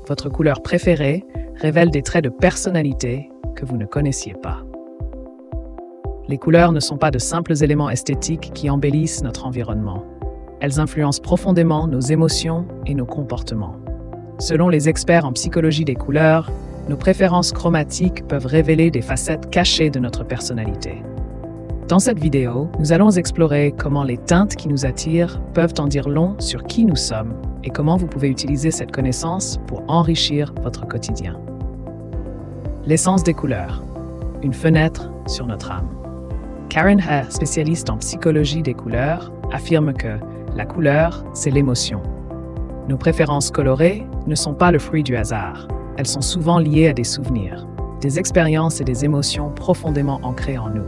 votre couleur préférée révèle des traits de personnalité que vous ne connaissiez pas. Les couleurs ne sont pas de simples éléments esthétiques qui embellissent notre environnement. Elles influencent profondément nos émotions et nos comportements. Selon les experts en psychologie des couleurs, nos préférences chromatiques peuvent révéler des facettes cachées de notre personnalité. Dans cette vidéo, nous allons explorer comment les teintes qui nous attirent peuvent en dire long sur qui nous sommes et comment vous pouvez utiliser cette connaissance pour enrichir votre quotidien. L'essence des couleurs, une fenêtre sur notre âme. Karen Hare, spécialiste en psychologie des couleurs, affirme que la couleur, c'est l'émotion. Nos préférences colorées ne sont pas le fruit du hasard. Elles sont souvent liées à des souvenirs, des expériences et des émotions profondément ancrées en nous.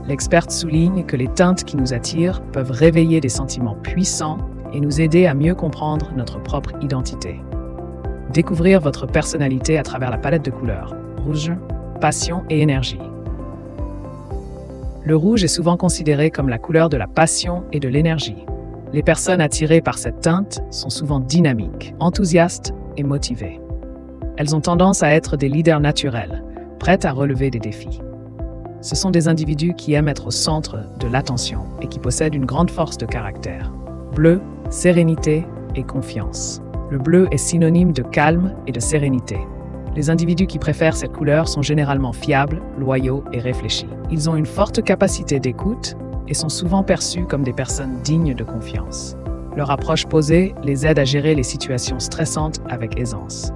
L'experte souligne que les teintes qui nous attirent peuvent réveiller des sentiments puissants et nous aider à mieux comprendre notre propre identité. Découvrir votre personnalité à travers la palette de couleurs, rouge, passion et énergie. Le rouge est souvent considéré comme la couleur de la passion et de l'énergie. Les personnes attirées par cette teinte sont souvent dynamiques, enthousiastes et motivées. Elles ont tendance à être des leaders naturels, prêtes à relever des défis. Ce sont des individus qui aiment être au centre de l'attention et qui possèdent une grande force de caractère. Bleu, sérénité et confiance. Le bleu est synonyme de calme et de sérénité. Les individus qui préfèrent cette couleur sont généralement fiables, loyaux et réfléchis. Ils ont une forte capacité d'écoute et sont souvent perçus comme des personnes dignes de confiance. Leur approche posée les aide à gérer les situations stressantes avec aisance.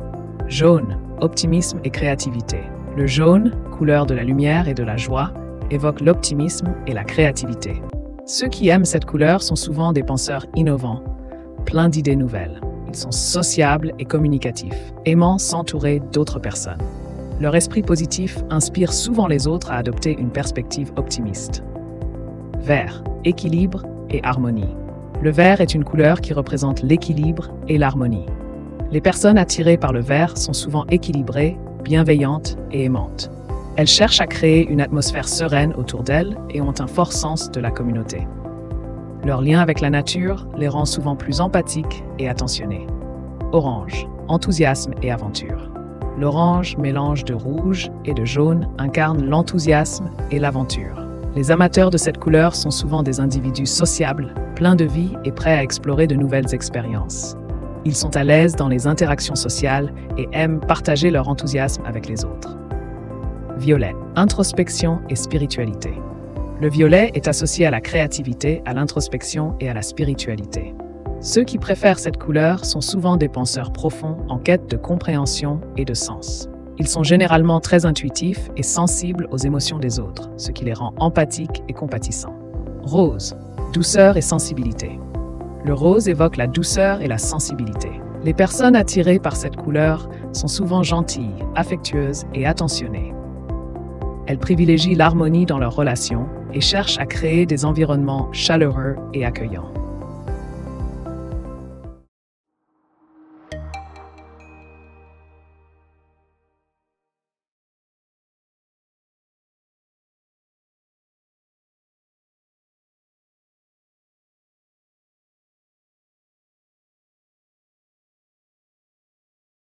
Jaune, optimisme et créativité. Le jaune, couleur de la lumière et de la joie, évoque l'optimisme et la créativité. Ceux qui aiment cette couleur sont souvent des penseurs innovants, pleins d'idées nouvelles. Ils sont sociables et communicatifs, aimant s'entourer d'autres personnes. Leur esprit positif inspire souvent les autres à adopter une perspective optimiste. Vert, équilibre et harmonie. Le vert est une couleur qui représente l'équilibre et l'harmonie. Les personnes attirées par le vert sont souvent équilibrées, bienveillantes et aimantes. Elles cherchent à créer une atmosphère sereine autour d'elles et ont un fort sens de la communauté. Leur lien avec la nature les rend souvent plus empathiques et attentionnés. Orange, enthousiasme et aventure. L'orange, mélange de rouge et de jaune, incarne l'enthousiasme et l'aventure. Les amateurs de cette couleur sont souvent des individus sociables, pleins de vie et prêts à explorer de nouvelles expériences. Ils sont à l'aise dans les interactions sociales et aiment partager leur enthousiasme avec les autres. Violet, introspection et spiritualité. Le violet est associé à la créativité, à l'introspection et à la spiritualité. Ceux qui préfèrent cette couleur sont souvent des penseurs profonds en quête de compréhension et de sens. Ils sont généralement très intuitifs et sensibles aux émotions des autres, ce qui les rend empathiques et compatissants. Rose, douceur et sensibilité. Le rose évoque la douceur et la sensibilité. Les personnes attirées par cette couleur sont souvent gentilles, affectueuses et attentionnées. Elles privilégient l'harmonie dans leurs relations et cherchent à créer des environnements chaleureux et accueillants.